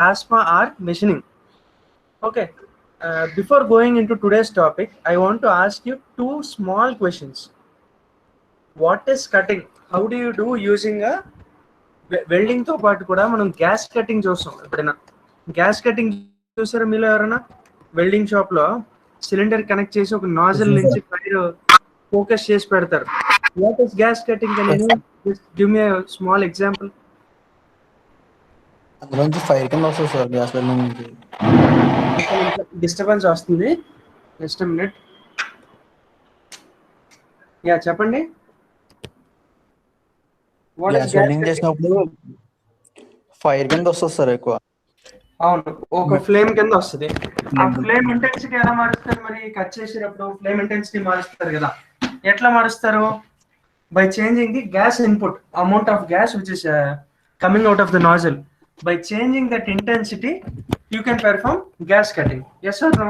plasma arc machining. Okay, before going into today's topic, I want to ask you two small questions. What is cutting? How do you do using a welding తో పాటు కూడా మనం gas cutting చూస్తాం. ఎప్పుడైనా gas cutting చూసారా మీలో ఎవరైనా? Welding shop లో సిలిండర్ కనెక్ట్ చేసి ఒక నాజిల్ నుంచి ఫైర్ ఫోకస్ చేసి పెడతారు. What is gas cutting? Can you just give me a small example? అందులోంచి ఫైర్ కింద వస్తుంది సార్ గ్యాస్ వెల్డింగ్ నుంచి. డిస్టర్బెన్స్ వస్తుంది, జస్ట్ మినిట్. యా చెప్పండి. What is gas gas welding చేసినప్పుడు ఫైర్ కింద వస్తుంది సార్ ఎక్కువ. అవును, ఒక ఫ్లేమ్ కింద వస్తుంది. ఆ ఫ్లేమ్ ఇంటెన్సిటీ ఎలా మారుస్తారు? మరి కట్ చేసేటప్పుడు ఫ్లేమ్ ఇంటెన్సిటీ మారుస్తారు కదా. ఎట్లా మారుస్తారు? By changing the gas input amount of gas which is coming out of the nozzle. By changing that intensity, you can perform gas cutting. Yes or no?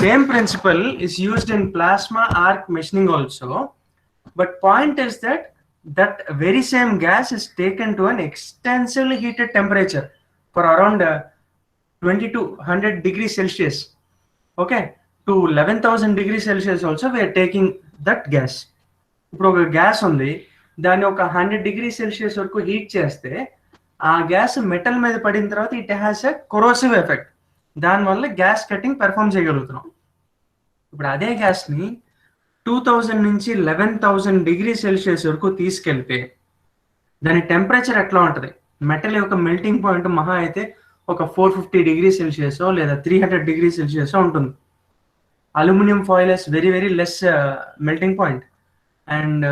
Same principle is used in plasma arc machining also, but point is that that very same gas is taken to an extensively heated temperature for around 2200 degrees Celsius. Okay, to 11,000 degrees Celsius also we are taking that gas. ఇప్పుడు ఒక gas ఉంది, దాన్ని ఒక 100 degree Celsius వరకు heat చేస్తే ఆ gas metal మీద పడిన తర్వాత ఇట్ హ్యాస్ ఎ కొరోసివ్ ఎఫెక్ట్. దానివల్ల గ్యాస్ కటింగ్ పెర్ఫామ్ చేయగలుగుతున్నాం. ఇప్పుడు అదే గ్యాస్ని 2000 నుంచి 11,000 డిగ్రీ సెల్సియస్ వరకు తీసుకెళ్తే దాని టెంపరేచర్ ఎట్లా ఉంటుంది? మెటల్ యొక్క మెల్టింగ్ పాయింట్ మహా అయితే ఒక 450 డిగ్రీ సెల్సియస్ లేదా 300 డిగ్రీ సెల్సియస్ ఉంటుంది. Aluminium foil has very very less melting point, and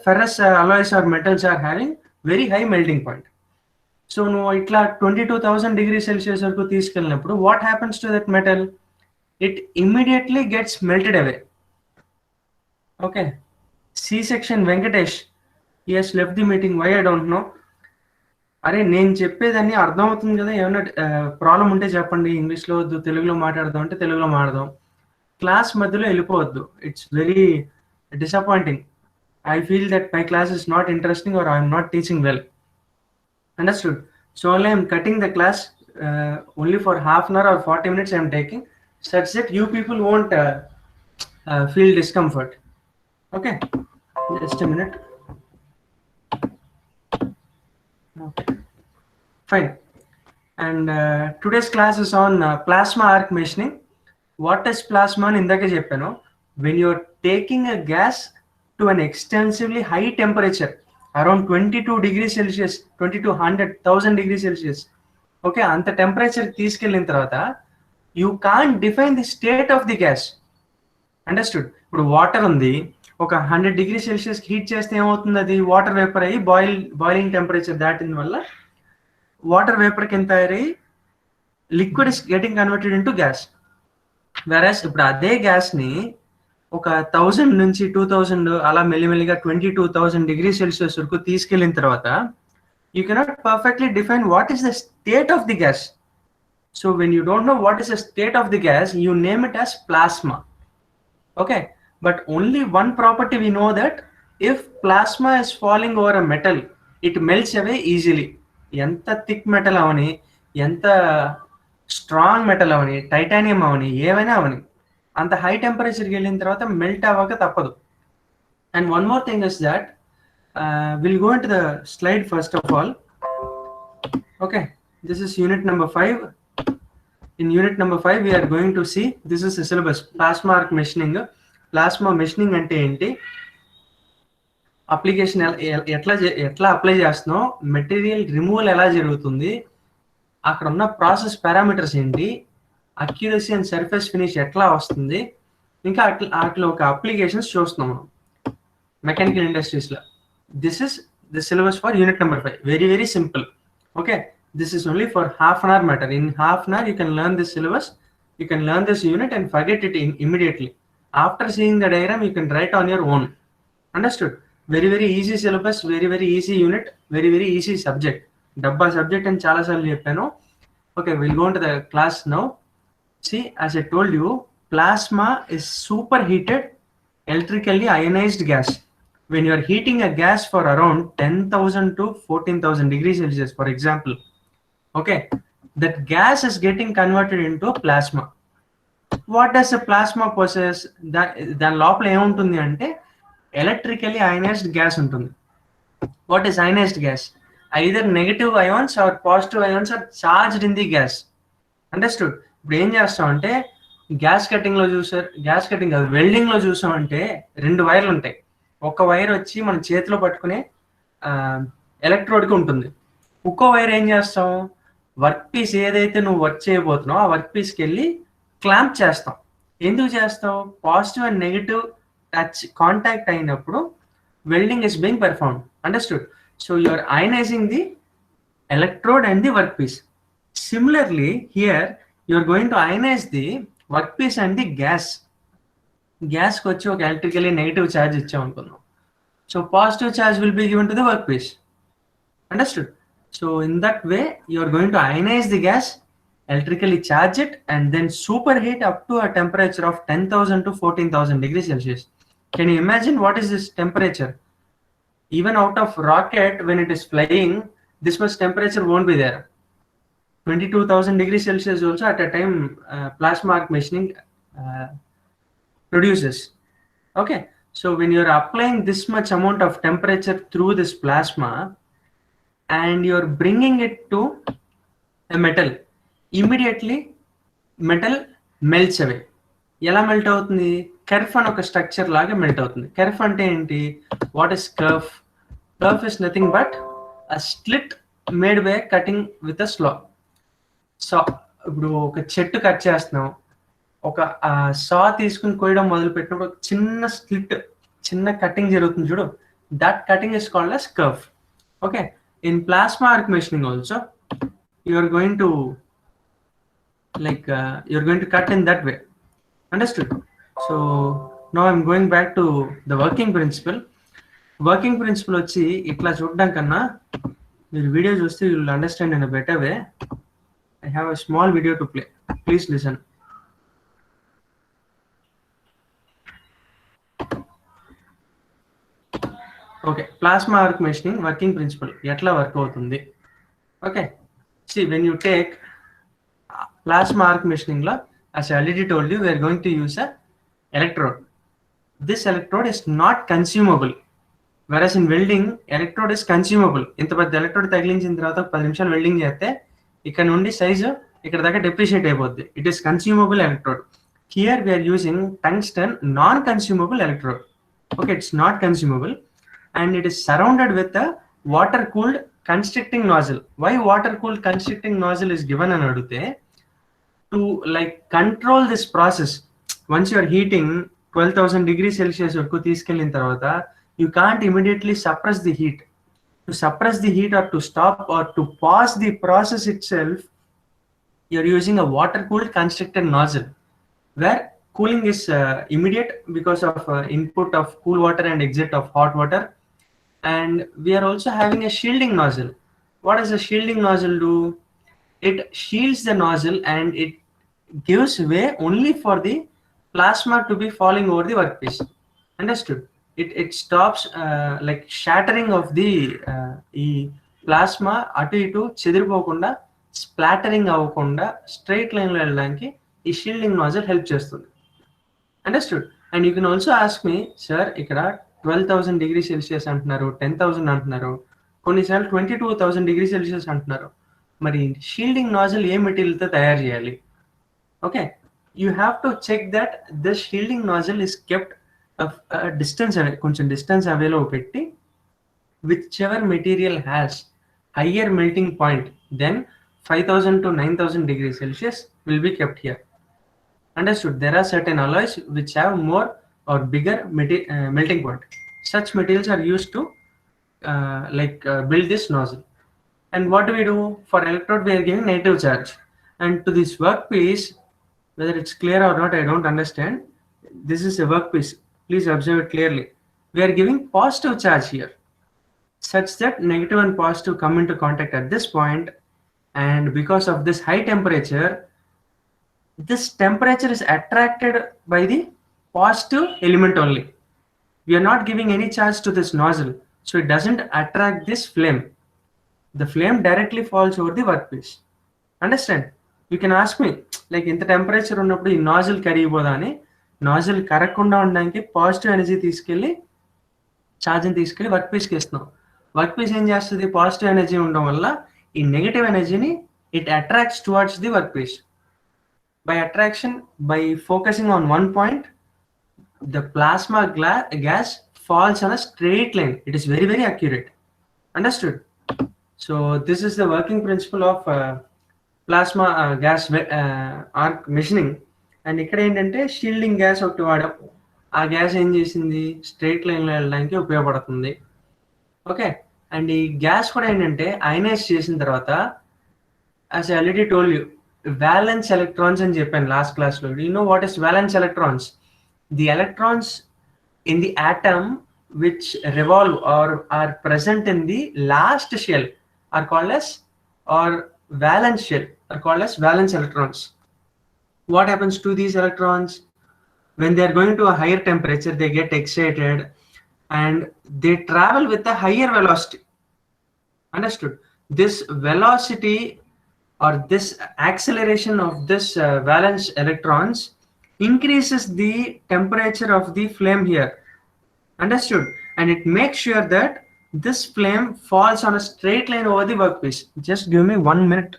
ferrous alloys or metals are having very high melting point. So నువ్వు ఇట్లా 22,000 డిగ్రీ సెల్సియస్ వరకు తీసుకెళ్ళినప్పుడు what happens to that metal? It immediately gets melted away. Okay, C section Venkatesh, he has left the meeting, why I don't know. అరే నేను చెప్పేదాన్ని అర్థమవుతుంది కదా, ఏమైనా ప్రాబ్లం ఉంటే చెప్పండి. ఇంగ్లీష్లో వద్దు, తెలుగులో మాట్లాడదాం అంటే తెలుగులో మాట్లాడదాం. క్లాస్ మధ్యలో వెళ్ళిపోవద్దు. It's very disappointing. I feel that my class is not interesting or I am not teaching well. Understood? So only I am cutting the class only for half an hour or 40 minutes I am taking, such that you people won't feel discomfort. Okay, just a minute. Okay, fine. And today's class is on plasma arc machining. What is plasma అని ఇందాకే చెప్పాను. When you are taking a gas to an extensively high temperature around 22 degrees Celsius, 2200,000 degrees Celsius. Okay, అంత temperature తీసుకెళ్ళిన తర్వాత you can't define the state of the gas. Understood? ఇప్పుడు water ఉంది, ఒక 100 degree Celsius heat చేస్తే ఏమవుతుంది? అది water vapour అయ్యి బాయిలింగ్ టెంపరేచర్ దాటిన వల్ల వాటర్ వేపర్ కింద తయారయ్యి liquid is getting converted into gas. Whereas ఇప్పుడు అదే గ్యాస్ని ఒక 1000 నుంచి 2000 అలా మెల్లిమెల్లిగా 22,000 డిగ్రీ సెల్సియస్ వరకు తీసుకెళ్ళిన తర్వాత you cannot perfectly define what is the state of the gas. So when you don't know what is the state of the gas, you name it as plasma. Okay, but only one property we know that if plasma is falling over a metal it melts away easily. ఎంత thick metal అవని, ఎంత strong metal అవని, titanium అవని, ఏమైనా అవని, అంత high టెంపరేచర్కి వెళ్ళిన తర్వాత melt అవ్వక తప్పదు. And one more thing is that will go in to the slide first of all. Okay, this is unit number 5. In unit number 5 we are going to see, this is the syllabus, plasma arc machining. Plasma machining అంటే ఏంటి, application ఎట్లా apply చేస్తున్నావు, material removal ఎలా జరుగుతుంది, అక్కడ ఉన్న process parameters ఏంటి, accuracy and surface finish ఎట్లా వస్తుంది, ఇంకా అట్లా ఒక అప్లికేషన్స్ చూస్తున్నాం మనం మెకానికల్ ఇండస్ట్రీస్లో. This is the syllabus for unit number 5. Very very simple. Okay, this is only for half an hour matter. In half an hour you can learn this syllabus, you can learn this unit and forget it immediately. After seeing the diagram you can write on your own. Understood? Very very easy syllabus, very very easy unit, very very easy subject. Dabba subject and chala saarlu cheppanu. Okay, we'll go into the class now. See, as I told you, plasma is superheated electrically ionized gas. When you are heating a gas for around 10,000 to 14,000 degrees Celsius, for example, okay, that gas is getting converted into plasma. What does a plasma possess? దాని లోపల ఏముంటుంది అంటే electrically ionised gas ఉంటుంది. What is ionised gas? Either negative ions or positive ions are charged in the gas. Understood? ఇప్పుడు ఏం చేస్తాం అంటే gas cutting లో చూసారు, గ్యాస్ కటింగ్ కాదు, వెల్డింగ్ లో చూసామంటే 2 వైర్లు ఉంటాయి. ఒక వైర్ వచ్చి మన చేతిలో పట్టుకునే ఎలక్ట్రోడ్కి ఉంటుంది. ఇంకో వైర్ ఏం చేస్తాం, వర్క్ పీస్ ఏదైతే నువ్వు వర్క్ చేయబోతున్నావు ఆ వర్క్ పీస్కి వెళ్ళి క్లాంప్ చేస్తాం. ఎందుకు చేస్తావు? Positive and negative touch contact అయినప్పుడు welding is being perform. Understood? So you are ionising the electrode and the workpiece. Similarly, here you are going to ionize the workpiece and the gas. Gas ko vachi oka electrically negative charge ichcham anukunnam. So positive charge will be given to the workpiece. Understood? So in that way, you are going to ionize the gas, electrically charge it, and then superheat up to a temperature of 10,000 to 14,000 degrees Celsius. Can you imagine what is this temperature? Even out of rocket, when it is flying, this much temperature won't be there. 22,000 degrees Celsius also at a time plasma arc machining produces. Okay, so when you're applying this much amount of temperature through this plasma and you're bringing it to a metal, immediately metal melts away. ఎలా melt అవుతుంది? Curve అని ఒక structure లాగా melt అవుతుంది. Curve అంటే ఏంటి? What is curve? Curve is nothing but a slit made by cutting with a saw. So ఇప్పుడు ఒక చెట్టు కట్ చేస్తున్నాం, ఒక సా తీసుకుని కోయడం మొదలు పెట్టినప్పుడు చిన్న స్లిట్, చిన్న కటింగ్ జరుగుతుంది చూడు, that cutting is called as curve. Okay, in plasma arc machining also you are going to you're going to cut in that way. Understood? So now I'm going back to the working principle. Working principle వచ్చి ఇట్లా చూడడం కన్నా మీరు video చూస్తే you will understand in a better way. I have a small video to play. Please listen. Okay, plasma arc machining working principle ఎట్లా work అవుతుంది. Okay, see when you take plasma arc machining లో, as I already told you, we are going to use a electrode. This electrode is not consumable. Whereas in welding, electrode is consumable. ఇంత పెద్ద electrode తగిలించిన తర్వాత 10 నిమిషాలు welding చేస్తే ఇక్కడ నుండి size ఇక్కడ దాకా డెప్రిషియేట్ అయిపోద్ది. It is consumable electrode. Here we're using tungsten non consumable electrode. Okay, it's not consumable and it is surrounded with a water cooled constricting nozzle. Why water cooled constricting nozzle is given అని అడిగితే, to control this process. Once you are heating 12,000 degrees Celsius వరకు తీసుకెళ్ళిన తర్వాత you can't immediately suppress the heat. To suppress the heat or to stop or to pause the process itself, you're using a water cooled constricted nozzle where cooling is immediate because of input of cool water and exit of hot water. And we are also having a shielding nozzle. What does a shielding nozzle do? It shields the nozzle and it gives way only for the plasma to be falling over the workpiece. Understood? It stops shattering of the ఈ plasma అటు ఇటు చెదిరిపోకుండా, స్ప్లాటరింగ్ అవ్వకుండా straight లైన్లో వెళ్ళడానికి ఈ shielding nozzle help చేస్తుంది. Understood? And you can also ask me, sir ఇక్కడ 12,000 degrees Celsius అంటున్నారు, 10,000 అంటున్నారు, కొన్నిసార్లు 22,000 degrees Celsius అంటున్నారు. మరి షీల్డింగ్ నాజిల్ ఏ మెటీరియల్తో తయారు చేయాలి? Okay, you have to check that this shielding nozzle is kept distance away, కొంచెం డిస్టెన్స్ అవేలో పెట్టి, whichever material has higher melting point then 5,000 to 9,000 degrees Celsius will be kept here. Understood? There are certain alloys which have more or bigger melting point. Such materials are used to build this nozzle. And what do we do? For electrode we are giving negative charge, and to this workpiece, whether it's clear or not I don't understand, this is a workpiece. Please observe it clearly. We are giving positive charge here such that negative and positive come into contact at this point, and because of this high temperature, this temperature is attracted by the positive element only. We are not giving any charge to this nozzle, so it doesn't attract this flame. The flame directly falls over the workpiece. Understand? You can ask me like ఇంత temperature ఉన్నప్పుడు ఈ nozzle కరిగిపోదా అని. Nozzle కరగకుండా ఉండడానికి positive energy తీసుకెళ్ళి ఛార్జ్ని తీసుకెళ్ళి work పీస్కి ఇస్తున్నాం. Work piece ఏం చేస్తుంది? పాజిటివ్ ఎనర్జీ ఉండడం వల్ల ఈ నెగటివ్ ఎనర్జీని it attracts towards the work piece. By attraction, by focusing on one point, the plasma gas falls on a straight line. It is very, very accurate. Understood? So this is the working principle of plasma gas arc machining. And ఇక్కడ ఏంటంటే shielding gas ఒకటి వాడాం. ఆ gas ఏం చేసింది? Straight లైన్లో వెళ్ళడానికి ఉపయోగపడుతుంది. Okay, and ఈ గ్యాస్ కూడా ఏంటంటే అయనైజ్ చేసిన తర్వాత, as I already told you, valence electrons అని చెప్పాను లాస్ట్ క్లాస్లో. You know what is valence electrons? The electrons in the atom which revolve or are present in the last shell are called as, or valence shell are called as valence electrons. What happens to these electrons? When they are going to a higher temperature, they get excited and they travel with a higher velocity. Understood? This velocity or this acceleration of this valence electrons increases the temperature of the flame here. Understood? And it makes sure that this flame falls on a straight line over the workpiece. Just give me 1 minute.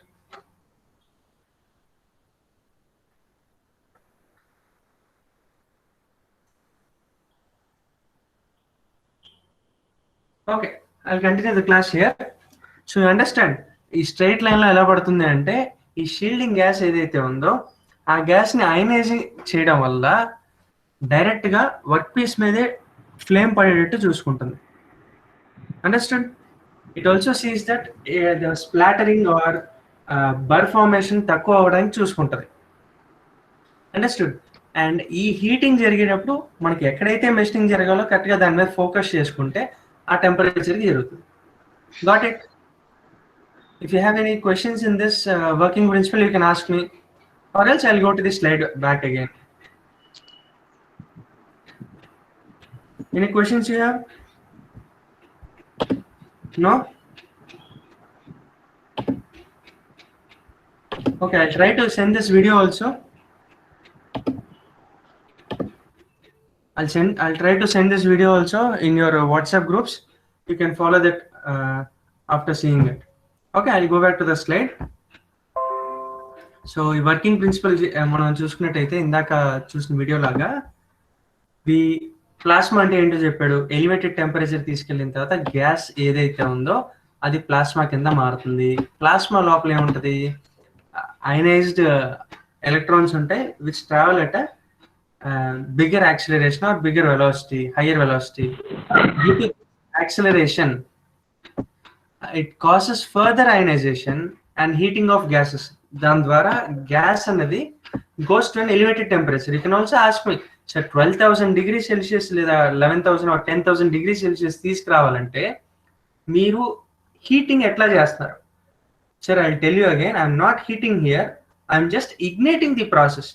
Okay, I'll continue the class here. So you understand, ఈ straight లైన్లో ఎలా పడుతుంది అంటే, ఈ shielding gas ఏదైతే ఉందో ఆ గ్యాస్ని అయనైజింగ్ చేయడం వల్ల డైరెక్ట్గా వర్క్ పీస్ మీదే ఫ్లేమ్ పడేటట్టు చూసుకుంటుంది. Understand? It also sees that the splattering or burr formation తక్కువ అవ్వడానికి చూసుకుంటుంది. అండర్స్టూడ్? అండ్ ఈ హీటింగ్ జరిగేటప్పుడు మనకి ఎక్కడైతే మెషినింగ్ జరగాలో కరెక్ట్గా దాని మీద ఫోకస్ చేసుకుంటే ఆ టెంపరేచర్కి జరుగుతుంది. Got it? If you have any questions in this working principle, you can ask me, or else I'll go to the slide back again. Any questions you have? No? Okay, I'll try to send this video also. I'll try to send this video also in your WhatsApp groups. You can follow that after seeing it. Okay, I'll go back to the slide. So ఈ working principle మనం చూసుకున్నట్టయితే ఇందాక చూసిన video లాగా, the plasma అంటే ఏంటో చెప్పాడు. Elevated temperature తీసుకెళ్ళిన తర్వాత గ్యాస్ ఏదైతే ఉందో అది ప్లాస్మా కింద మారుతుంది. ప్లాస్మా లోపల ఏముంటుంది? అయనైజ్డ్ ఎలక్ట్రాన్స్ ఉంటాయి which travel at bigger acceleration or bigger velocity, higher velocity. Due to acceleration it causes further ionization and heating of gases. దాని ద్వారా గ్యాస్ అనేది goes to an elevated temperature. You can also ask me, sir, 12,000 degrees Celsius లేదా 11,000 or 10,000 degrees Celsius తీసుకురావాలంటే మీరు heating ఎట్లా చేస్తున్నారు? Sir, I'll tell you again, I'm not heating here, I'm just igniting the process.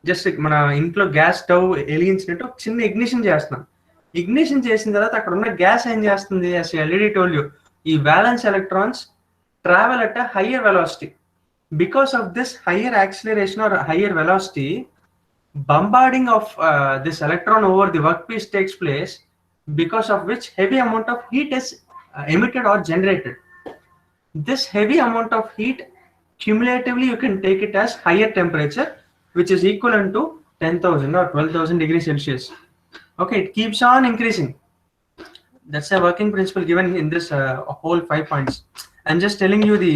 Just మన ఇంట్లో gas stove వెలిగించినట్టు ఒక చిన్న ignition చేస్తున్నాం. ఇగ్నిషన్ చేసిన తర్వాత అక్కడ ఉన్న గ్యాస్ ఏం చేస్తుంది? as I already told you, ఈ valence electrons travel at a higher velocity. Because of this higher acceleration or higher velocity, bombarding of this electron over the workpiece takes place, because of which heavy amount of heat is emitted or generated. This heavy amount of heat, cumulatively you can take it as higher temperature, which is equivalent to 10,000 or 12,000 degrees Celsius. Okay, it keeps on increasing. That's a working principle given in this whole 5 points. I'm just telling you the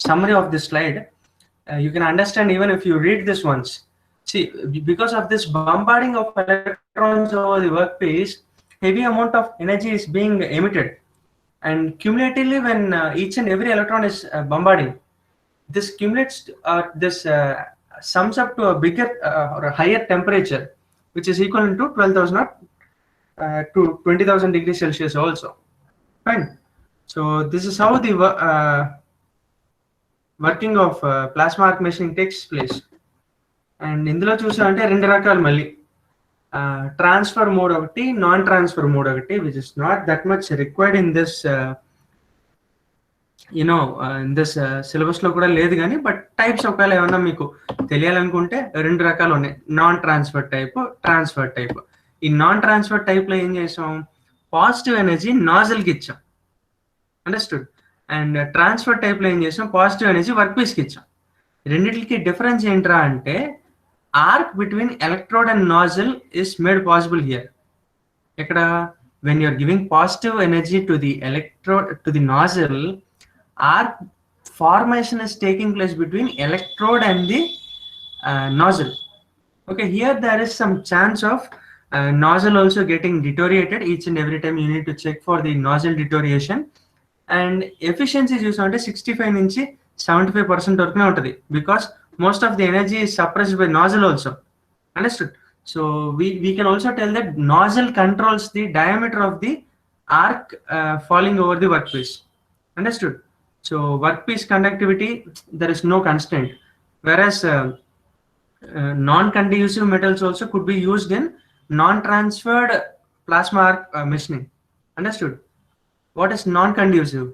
summary of this slide. You can understand even if you read this once. See, because of this bombarding of electrons over the workpiece, heavy amount of energy is being emitted. And cumulatively, when each and every electron is bombarding, this cumulates, this sums up to a bigger or a higher temperature, which is equivalent to 12,000 or to 20,000 degrees Celsius also. Fine. So this is how the working of plasma arc machining takes place. And ఇందులో చూసామంటే రెండు రకాలు మళ్ళీ, transfer mode ఒకటి, non transfer mode ఒకటి, which is not that much required in this you know in this syllabus లో కూడా లేదు కానీ, బట్ టైప్స్ ఒకవేళ ఏమన్నా మీకు తెలియాలనుకుంటే 2 రకాలు ఉన్నాయి. Non transfer type, transfer type. ఈ నాన్ ట్రాన్స్ఫర్ టైప్ లో ఏం చేసాం, పాజిటివ్ ఎనర్జీ నాజిల్ కి ఇచ్చాం. అండర్స్టూడ్. అండ్ ట్రాన్స్ఫర్ టైప్ లో ఏం చేసాం, పాజిటివ్ ఎనర్జీ వర్క్ పీస్ కి ఇచ్చాం. రెండిటికి డిఫరెన్స్ ఏంట్రా అంటే, arc between electrode and nozzle is made possible here. ఇక్కడ when you're giving positive energy to the electrode, to the nozzle, arc formation is taking place between electrode and the nozzle. Okay, here there is some chance of nozzle also getting deteriorated. Each and every time you need to check for the nozzle deterioration. And efficiency చూసుకుంటే 65 నుంచి 75% వరకునే ఉంటుంది, because most of the energy is suppressed by nozzle also. Understood? So we can also tell that nozzle controls the diameter of the arc falling over the workpiece. Understood? So workpiece conductivity, there is no constraint, whereas non-conducive metals also could be used in non-transferred plasma arc machining. Understood? What is non-conducive?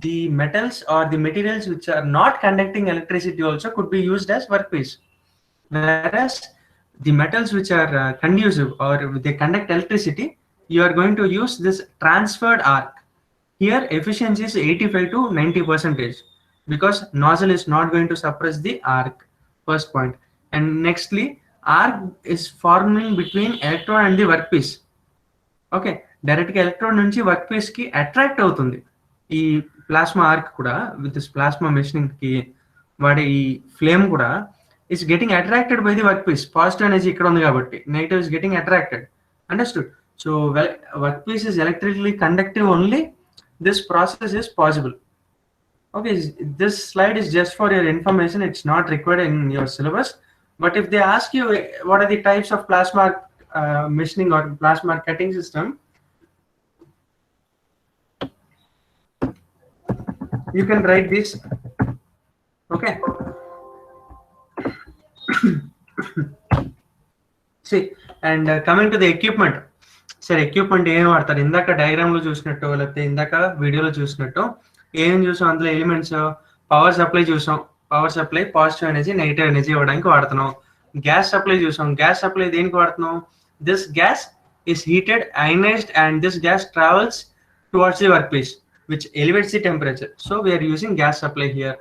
The metals or the materials which are not conducting electricity also could be used as workpiece, whereas the metals which are conducive or they conduct electricity, you are going to use this transferred arc. Here efficiency is 85 to 90%, because nozzle is not going to suppress the arc. First point. And nextly, arc is forming between electrode and the workpiece. Okay, direct గా electrode నుంచి work piece కి attract అవుతుంది ఈ plasma arc కూడా. With this plasma machining కి వాడే ఈ flame కూడా is getting attracted by the workpiece. Positive energy ఇక్కడ ఉంది కాబట్టి, negative is getting attracted. Understood? So workpiece is electrically conductive only. This process is possible. Okay, this slide is just for your information. It's not required in your syllabus. But if they ask you what are the types of plasma machining or plasma cutting system, you can write this. Okay. See, and coming to the equipment. సరే, equipment ఏం వాడతారు? ఇందాక diagram లో చూసినట్టు, లేకపోతే ఇందాక వీడియోలో చూసినట్టు ఏం చూసాం, అందులో ఎలిమెంట్స్ పవర్ సప్లై చూసాం. Power supply positive energy, negative energy ఇవ్వడానికి వాడుతున్నాం. గ్యాస్ సప్లై చూసాం. గ్యాస్ సప్లై దేనికి వాడుతున్నాం? This gas is heated, ionized, and this gas travels towards the workpiece, which elevates the temperature. So we are using gas supply here.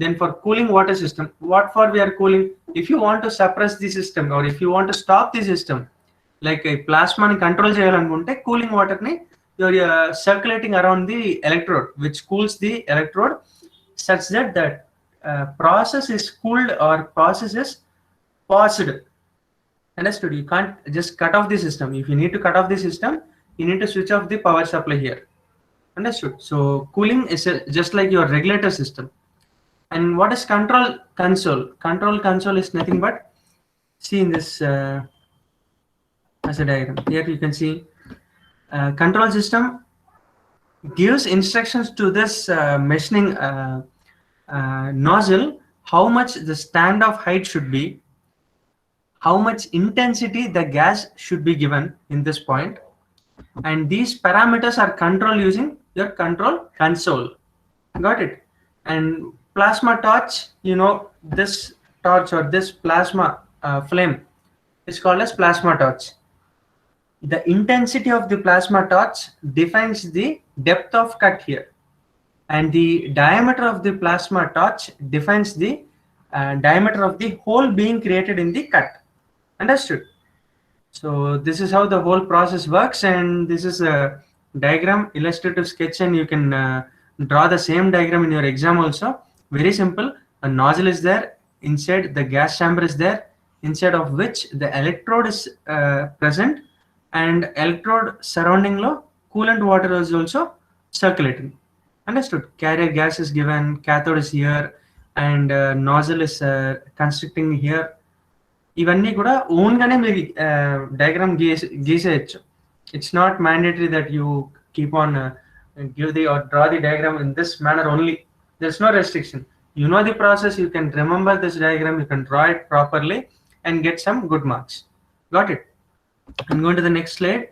Then for cooling water system, what for we are cooling? If you want to suppress the system or if you want to stop the system, like a plasma ni control cheyalanunte, cooling water ni you're circulating around the electrode, which cools the electrode such that that process is cooled or process is paused. Understood? You can't just cut off the system. If you need to cut off the system, you need to switch off the power supply here. Understood? So cooling is just like your regulator system. And what is control console? Control console is nothing but, see in this as a diagram. Here you can see control system gives instructions to this machining nozzle, how much the standoff height should be, how much intensity the gas should be given in this point, and these parameters are controlled using your control console. Got it? And plasma torch, you know, this torch or this plasma flame is called as plasma torch. The intensity of the plasma torch defines the depth of cut here, and the diameter of the plasma torch defines the diameter of the hole being created in the cut. Understood? So this is how the whole process works, and this is a diagram, illustrative sketch, and you can draw the same diagram in your exam also. Very simple. A nozzle is there, inside the gas chamber is there, inside of which the electrode is present, and electrode surrounding lo coolant water is also circulating. Understood? Carrier gas is given, cathode is here, and nozzle is constricting here. ఇవన్నీ కూడా own గానే మీరు diagram గీసేయచ్చు. It's not mandatory that you keep on give the or draw the diagram in this manner only. There is no restriction. You know the process, you can remember this diagram, you can draw it properly and get some good marks. Got it? I'm going to the next slide.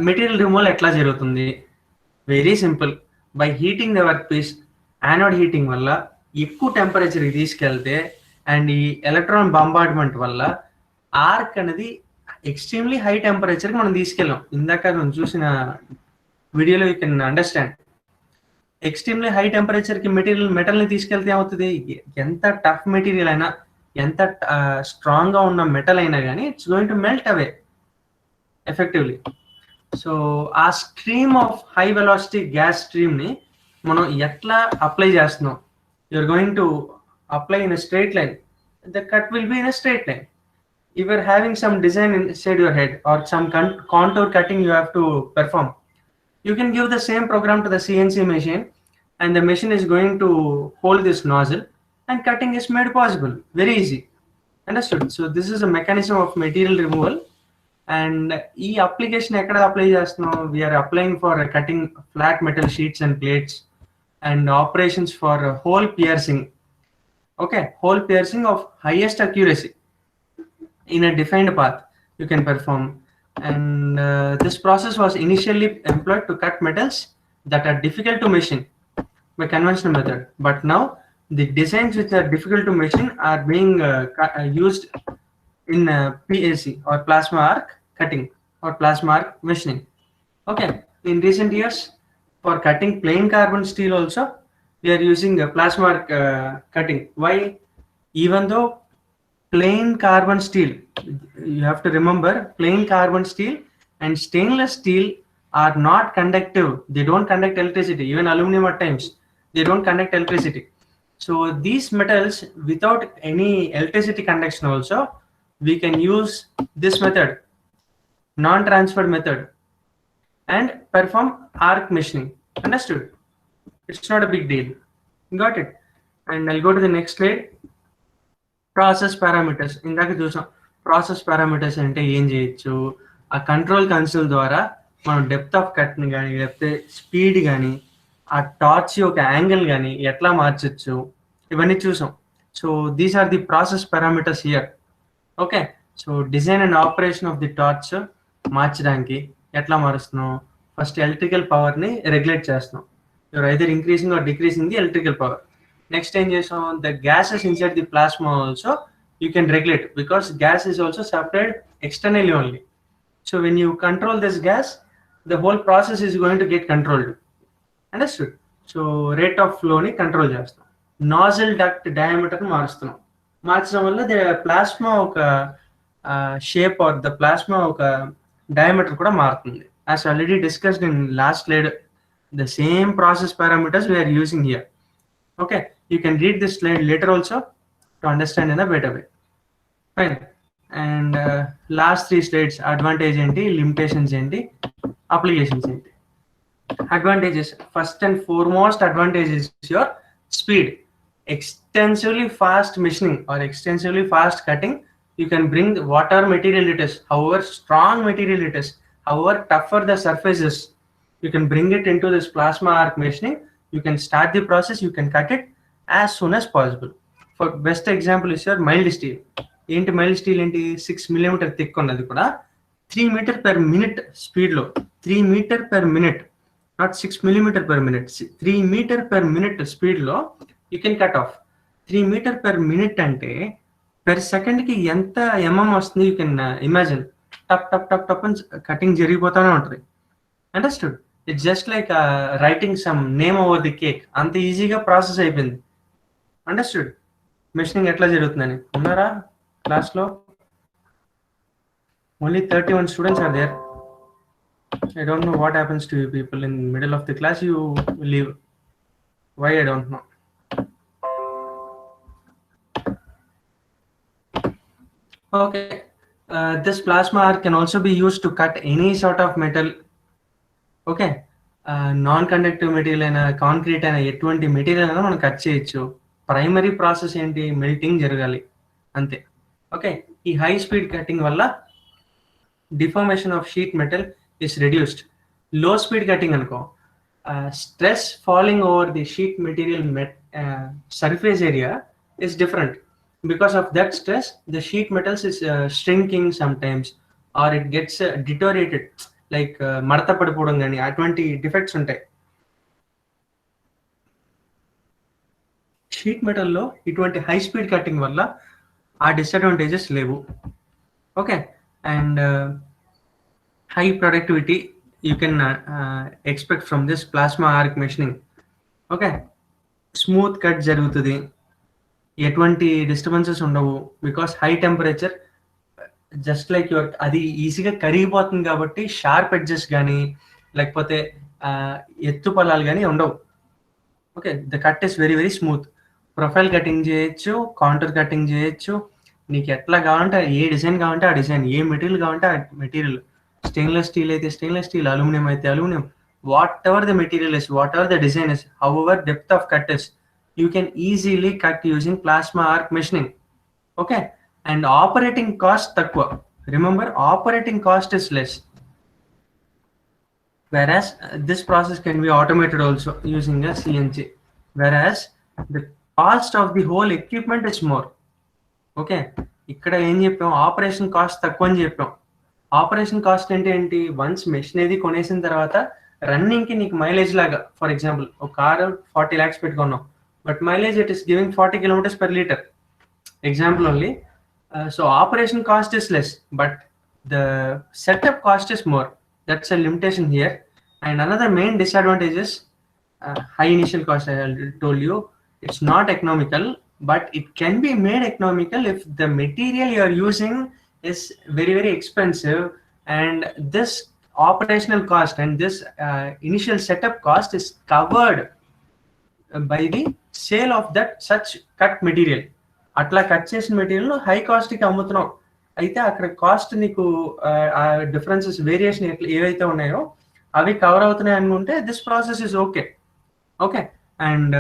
Material removal etla jarugutundi? Very simple. By heating the workpiece anode heating వల్ల ఎక్కువ టెంపరేచర్కి తీసుకెళ్తే and ఈ electron బాంబార్డ్మెంట్ వల్ల arc అనేది extremely high టెంపరేచర్కి మనం తీసుకెళ్ళాం. ఇందాక మనం చూసిన వీడియోలో you can understand. Extremely high టెంపరేచర్కి మెటల్ని తీసుకెళ్తే ఏమవుతుంది, ఎంత టఫ్ మెటీరియల్ అయినా, ఎంత స్ట్రాంగ్గా ఉన్న మెటల్ అయినా కానీ it's going to melt away effectively. So ఆ stream of high velocity gas స్ట్రీమ్ని మనం ఎట్లా అప్లై చేస్తున్నాం, you're going to apply in a straight line, the cut will be in a straight line. If you are having some design inside your head or some contour cutting you have to perform, you can give the same program to the CNC machine and the machine is going to hold this nozzle and cutting is made possible. Very easy. Understood? So this is a mechanism of material removal. And e application ekkada apply chestunam, we are applying for cutting flat metal sheets and plates and operations for hole piercing. Okay, hole piercing of highest accuracy in a defined path you can perform. And this process was initially employed to cut metals that are difficult to machine by conventional method, but now the designs which are difficult to machine are being used in PAC or plasma arc cutting or plasma arc machining. Okay, in recent years for cutting plain carbon steel also we are using plasma arc cutting. Why? Even though plain carbon steel, you have to remember, plain carbon steel and stainless steel are not conductive. They don't conduct electricity. Even aluminum at times they don't conduct electricity. So these metals without any electricity conduction also we can use this method, non-transfer method, and perform arc machining. Understood? It's not a big deal. Got it? And I'll go to the next slide. Process parameters ఇందాక చూసాం. Process parameters అంటే ఏం చేయొచ్చు, ఆ control console ద్వారా మనం depth of కట్ని కానీ లేకపోతే స్పీడ్ కానీ ఆ టార్చ్ యొక్క యాంగిల్ కానీ ఎట్లా మార్చచ్చు, ఇవన్నీ చూసాం. So these are the process parameters here. Okay, so design and operation of the torch మార్చడానికి ఎట్లా మారుస్తున్నాం, ఫస్ట్ ఎలక్ట్రికల్ పవర్ని రెగ్యులేట్ చేస్తున్నాం. You're either increasing or decreasing the electrical power. Next time the gases inside the plasma also you can regulate, because gas is also supplied externally only. So when you control this gas, the whole process is going to get controlled. Understood? So rate of flow ni control chestam. Nozzle duct diameter ni marustunam. Marchadam valla the plasma oka shape or the plasma oka diameter kuda maarutundi. As already discussed in last slide, the same process parameters we are using here. Okay, you can read this slide later also to understand in a better way. Fine. And last 3 slides, advantage enti, limitations enti, applications enti. Advantages, first and foremost advantage is your speed. Extensively fast machining or extensively fast cutting, you can bring whatever material it is, however strong material it is, however tougher the surface is, you can bring it into this plasma arc machining. You can start the process, you can cut it as soon as possible. For best example is your mild steel. Enti mild steel enti 6 mm thick unnadi kuda 3 meter per minute speed lo, 3 meter per minute, not 6 mm per minute, 3 meter per minute speed lo you can cut off. 3 meter per minute ante per second ki enta mm vastundi, you can imagine. Tap tap tap tap and cutting jarigipotane untadi. Understood? It's just like writing some name over the cake. Anta easy ga process అయిపోయింది. Understood? Machining ఎట్లా జరుగుతుందని ఉన్నారా class లో? Only 31 students are there. I don't know what happens to you people in middle of the class. You leave. Why? I don't know. Okay. This plasma arc can also be used to cut any sort of metal. Okay, non conductive material అయినా concrete అయినా ఎటువంటి material అయినా మనం cut చేయొచ్చు. Primary process ఏంటి, melting జరగాలి అంతే. Okay, ఈ హై స్పీడ్ కటింగ్ వల్ల deformation of sheet metal is reduced. లో స్పీడ్ కటింగ్ అనుకో, stress falling over the sheet material surface area is different. Because of that stress the sheet metals is shrinking sometimes or it gets deteriorated, like మడత పడిపోవడం కానీ అటువంటి defects ఉంటాయి. Sheet మెటల్లో ఇటువంటి high speed cutting వల్ల ఆ disadvantages లేవు. Okay, and high productivity you can expect from this plasma arc machining. Okay, smooth cut జరుగుతుంది, ఎటువంటి డిస్టర్బెన్సెస్ ఉండవు, because high temperature just like your అది ఈజీగా కరిగిపోతుంది కాబట్టి షార్ప్ ఎడ్జెస్ కానీ లేకపోతే ఎత్తు పల్లాలు కానీ ఉండవు. Okay, the cut is very very smooth. Profile cutting చేయొచ్చు, కాంటూర్ కటింగ్ చేయొచ్చు, నీకు ఎట్లా కావాలంటే ఏ డిజైన్ కావాలంటే ఆ డిజైన్, ఏ మెటీరియల్ కావాలంటే ఆ మెటీరియల్, స్టెయిన్లెస్ స్టీల్ అయితే స్టెయిన్లెస్ స్టీల్, అల్యూమినియం అయితే aluminium, what ever the material is, what ever the design is, how ever depth of cut is, you can easily cut using plasma arc machining. Okay, and operating cost takwa. Remember, operating cost is less, whereas this process can be automated also using a CNC, whereas the cost of the whole equipment is more. Okay, ఇక్కడ ఏం చెప్పాం, operation cost తక్కువ అని చెప్పాం. Operation cost అంటే ఏంటి, once machine ఏది కొనేసిన తర్వాత రన్నింగ్ కి నీకు మైలేజ్ లాగా, ఫర్ ఎగ్జాంపుల్ ఒక కారు 40 lakhs పెట్టుకున్నాం, but mileage it is giving 40 kilometers per liter, example only. So operation cost is less, but the setup cost is more. That's a limitation here. And another main disadvantage is high initial cost. I told you it's not economical, but it can be made economical if the material you are using is very very expensive, and this operational cost and this initial setup cost is covered by the sale of that such cut material. అట్లా cut చేసిన material high కాస్ట్కి అమ్ముతున్నాం, అయితే అక్కడ cost నీకు ఆ differences variation ఏవైతే ఉన్నాయో అవి కవర్ అవుతున్నాయి అనుకుంటే this process is okay. Okay, and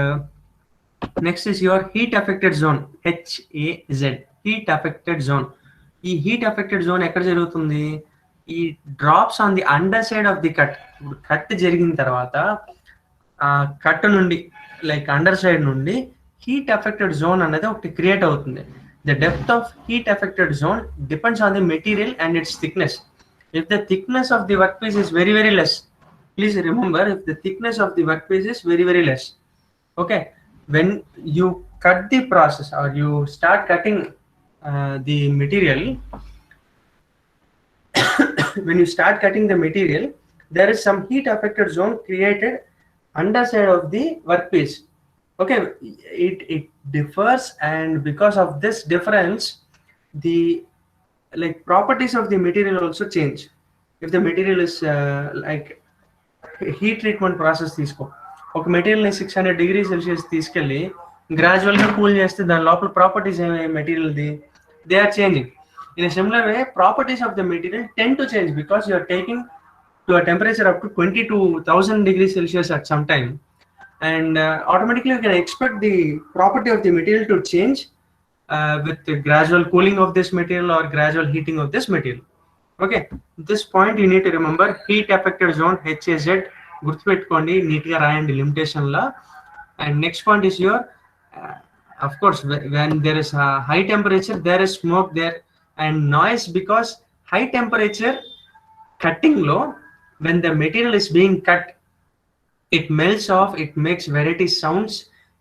next is your heat affected zone, HAZ, heat affected zone. ఈ హీట్ అఫెక్టెడ్ జోన్ ఎక్కడ జరుగుతుంది, ఈ drops on the under side of the cut. ఇప్పుడు కట్ జరిగిన తర్వాత ఆ కట్ నుండి లైక్ అండర్ సైడ్ నుండి హీట్ అఫెక్టెడ్ జోన్ అనేది ఒకటి క్రియేట్ అవుతుంది. The depth of heat affected zone depends on the material and it's thickness. If the thickness of the work piece is very very less, please remember, if the thickness of the work piece is very very less, okay, when you cut the process or you start cutting the material, when you start cutting the material, there is some heat affected zone created underside of the workpiece. Okay, it differs, and because of this difference the like properties of the material also change. If the material is like heat treatment process తీసుకో, ఒక material ని 600 degrees Celsius తీసుకెళ్ళి gradual గా cool చేస్తే దాని లోపల properties ఏమయ్యాయి material ది, they are changing. In a similar way, properties of the material tend to change because you are taking to a temperature up to 22,000 degrees Celsius at some time, and automatically you can expect the property of the material to change with the gradual cooling of this material or gradual heating of this material. Okay, this point you need to remember, heat affected zone, HAZ, గుర్తుపెట్టుకోండి, neat గా రాయండి limitation law. And next point is your of course when there is a high temperature there is smoke there and noise, because high temperature cutting low, when the material is being cut, it melts off, it makes variety sounds,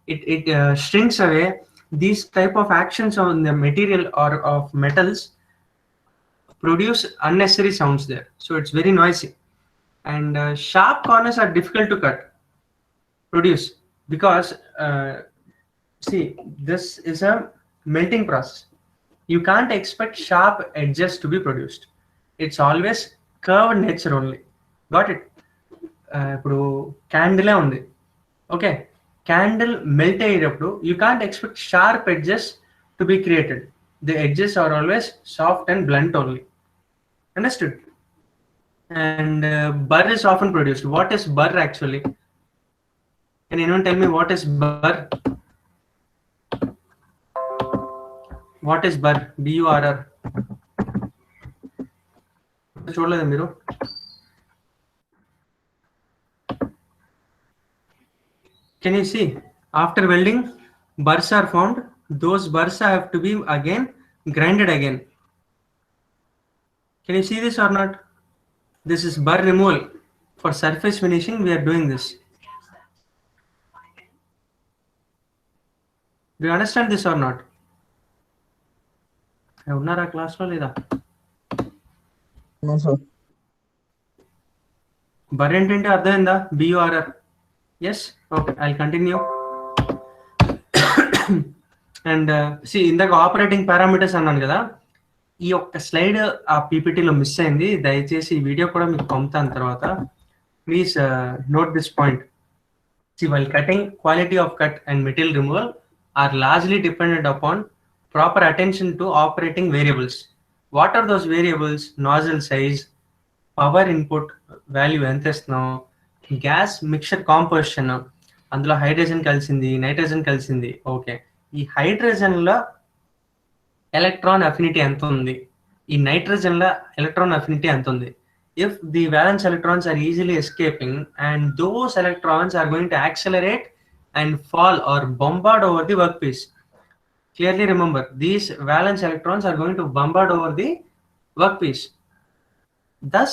it shrinks away. These type of actions on the material or of metals produce unnecessary sounds there, so it's very noisy. And sharp corners are difficult to produce because see, this is a melting process. You can't expect sharp edges to be produced. It's always curved nature only. Got it? ఇప్పుడు క్యాండిలే ఉంది, okay, candle melt అయ్యేటప్పుడు you can't expect sharp edges to be created. The edges are always soft and blunt only. Understood? And burr is often produced. What is burr actually? Can anyone tell me what is burr? What is burr? BURR. చూడలేదు మీరు? Can you see? After welding, burrs are formed. Those burrs have to be again grinded again. Can you see this or not? This is burr removal. For surface finishing, we are doing this. Do you understand this or not? ఉన్నారా క్లాస్లో లేదా? Sir బరెంట్ అంటే అర్థమైందా? BURR. Yes, okay, I continue. And ఇందాక operating parameters అన్నాను కదా, ఈ ఒక్క స్లైడ్ ఆ పీపీటీలో మిస్ అయింది. దయచేసి ఈ వీడియో కూడా మీకు పంపుతాను తర్వాత. Please note this point. While cutting, quality of cut and material removal are largely dependent upon proper attention to operating variables. What are those variables? Nozzle size, power input value ఎంత ఇస్తున్నాం, gas mixture composition, అందులో hydrogen కలిసింది, nitrogen కలిసింది. Okay, ఈ హైడ్రోజన్లో electron affinity ఎంత ఉంది, ఈ నైట్రోజన్లో electron affinity ఎంత ఉంది. If the valence electrons are easily escaping and those electrons are going to accelerate and fall or bombard over the workpiece. Clearly remember, these valence electrons are going to bombard over the workpiece. Thus,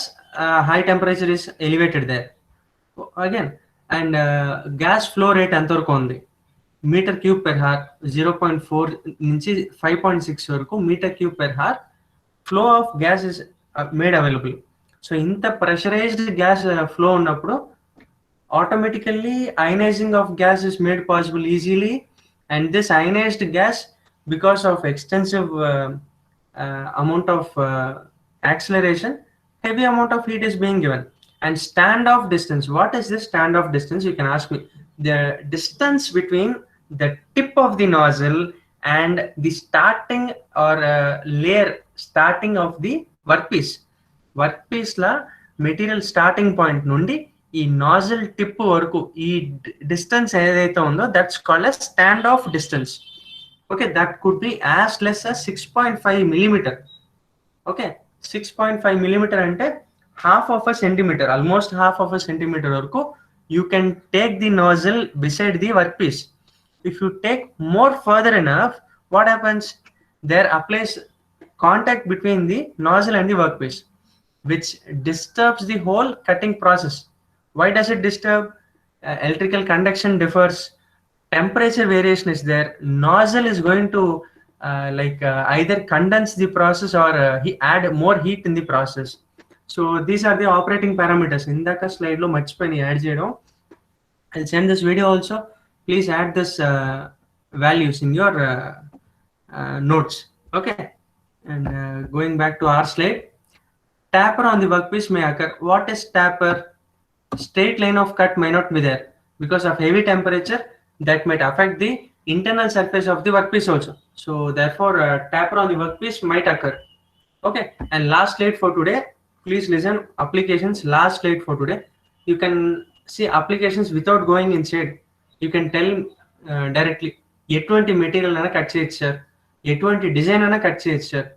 high temperature is elevated there. Again, and gas flow rate ఎంతవరకు ఉంది, metre cube per hour 0.4 నుంచి 5.6 వరకు metre cube per hour flow of gas is made available. So ఇంత pressurised gas flow ఉన్నప్పుడు automatically ionising of gas is made possible easily. And this ionised gas, because of extensive amount of acceleration, heavy amount of heat is being given. And standoff distance, what is this standoff distance? You can ask me. The distance between the tip of the nozzle and the starting or layer starting of the workpiece. Workpiece la material starting point nundi ఈ nozzle tip వరకు ఈ distance ఏదైతే ఉందో that's called as standoff distance. Okay, that could be as less as 6.5 millimeter. Okay, 6.5 millimeter అంటే half of a centimeter, almost half of a centimeter వరకు you can take the nozzle beside the workpiece. If you take more further enough, what happens? There applies contact between the nozzle and the workpiece, which disturbs the whole cutting process. Why does it disturb? Electrical conduction differs, temperature variation is there, nozzle is going to either condense the process or add more heat in the process. So these are the operating parameters. Indaka slide lo marchipani add cheyadam. I'll send this video also. Please add this values in your notes. Okay, and going back to our slide, taper on the workpiece may occur. What is taper? Straight line of cut may not be there because of heavy temperature that might affect the internal surface of the workpiece also. So therefore taper on the workpiece might occur. Okay, and last slide for today, please listen. Applications, last slide for today. You can see applications without going inside. You can tell directly ఎటువంటి material అయినా cut చేయొచ్చు sir, ఎటువంటి design అయినా cut చేయొచ్చు sir.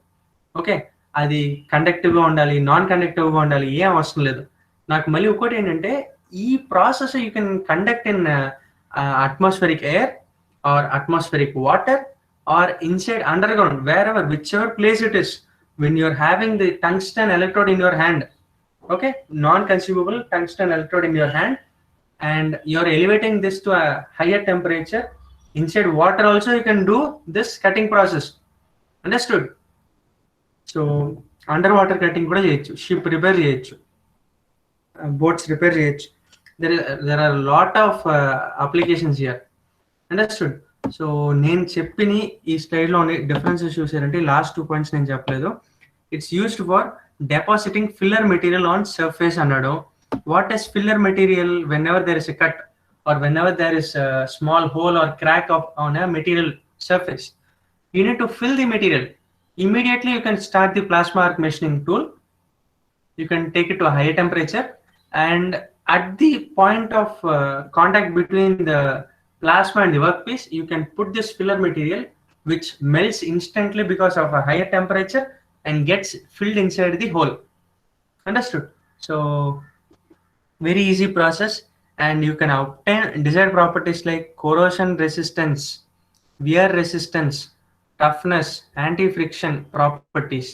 Okay, అది కండక్టివ్గా ఉండాలి, non కండక్టివ్గా ఉండాలి, ఏం అవసరం లేదు. నాకు మళ్ళీ ఒకటి ఏంటంటే, ఈ process you can conduct in atmospheric air or atmospheric water or inside underground, wherever, whichever place it is. When you're having the tungsten electrode in your hand, okay, non-consumable tungsten electrode in your hand, and you're elevating this to a higher temperature, inside water also you can do this cutting process. Understood? So underwater cutting kuda cheyochu, ship repair cheyochu, boats repair cheyochu. There are a lot of applications here. Understood? So నేను చెప్పిన ఈ స్లైడ్లో differences చూసారంటే last 2 points నేను చెప్పలేదు. It's used for depositing filler material on surface అన్నాడు. What is filler material? Whenever there is a cut or whenever there is a small hole or crack on a material surface, you need to fill the material. Immediately you can start the plasma arc machining tool. You can take it to a higher temperature, and at the point of contact between the plasma and the workpiece, you can put this filler material which melts instantly because of a higher temperature and gets filled inside the hole. Understood? So very easy process, and you can obtain desired properties like corrosion resistance, wear resistance, toughness, anti-friction properties.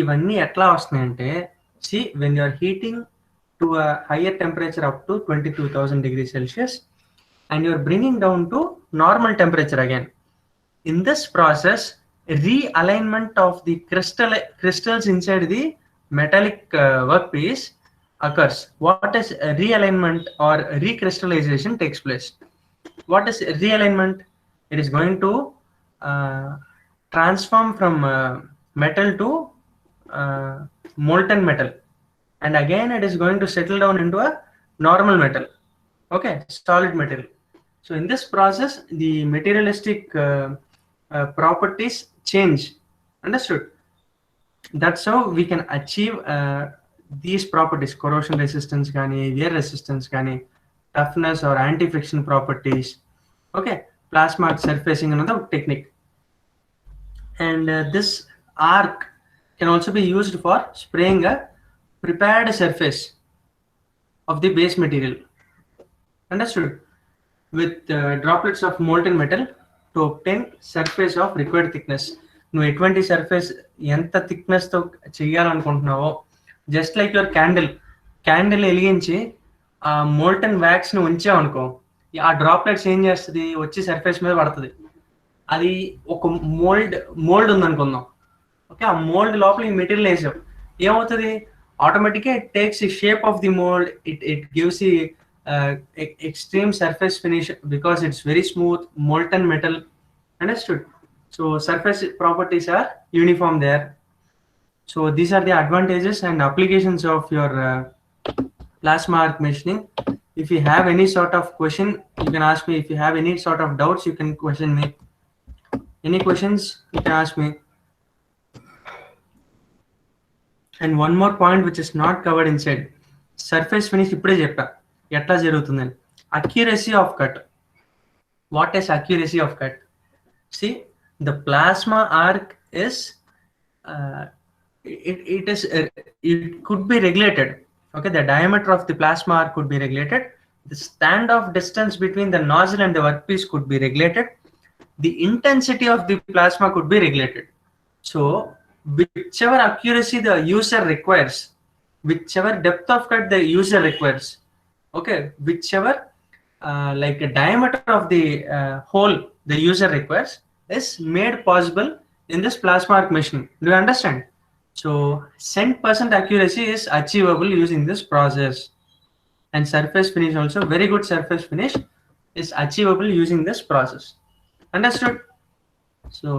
ఇవన్నీ ఎట్లా వస్తున్నాయంటే, see, when you are heating to a higher temperature up to 22,000 degrees Celsius and you are bringing down to normal temperature again, In this process, realignment of the crystals inside the metallic workpiece occurs. What is realignment or recrystallization takes place? What is realignment? It is going to transform from metal to molten metal, and again it is going to settle down into a normal metal, okay, solid metal. So in this process, the materialistic properties change. Understood? That's how we can achieve these properties: corrosion resistance, wear resistance, toughness or anti-friction properties. Okay, plasma surfacing, another technique. And this arc can also be used for spraying a prepared surface of the base material. Understood? With droplets of molten metal to obtain surface of required thickness. నువ్వు ఎటువంటి surface ఎంత thickness తో చేయాలనుకుంటున్నావో, just like your candle వెలిగించి ఆ molten wax ను ఉంచావు అనుకో, ఆ droplets ఏం చేస్తుంది, వచ్చి సర్ఫేస్ మీద పడుతుంది. అది ఒక మోల్డ్ ఉందనుకుందాం. ఓకే, ఆ మోల్డ్ లోపల ఈ మెటీరియల్ వేసావు, ఏమవుతుంది, ఆటోమేటిక్గా it takes the shape of the mould, it gives the extreme surface finish because it's very smooth molten metal. Understood? So surface properties are uniform there. So these are the advantages and applications of your plasma arc machining. If you have any sort of question, you can ask me. If you have any sort of doubts, you can question me. Any questions, you can ask me. And one more point which is not covered inside surface finish, ఇప్పుడే చెప్పా ఎట్లా జరుగుతుందని. Accuracy of cut. What is accuracy of cut? See, the plasma arc is it could be regulated. Okay, the diameter of the plasma arc could be regulated. The standoff distance between the nozzle and the workpiece could be regulated. The intensity of the plasma could be regulated. So whichever accuracy the user requires, whichever depth of cut the user requires, okay, whichever like a diameter of the hole the user requires is made possible in this plasma arc machining. Do you understand? So cent% accuracy is achievable using this process, and surface finish also, very good surface finish is achievable using this process. Understood? So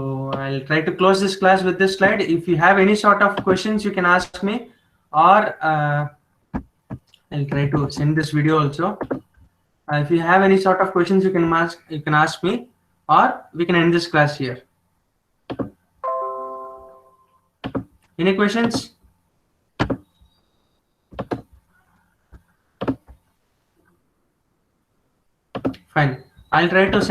I'll try to close this class with this slide. If you have any sort of questions, you can ask me, or I'll try to send this video also. If you have any sort of questions, you can ask me, or we can end this class here. Any questions? Fine. I'll try to send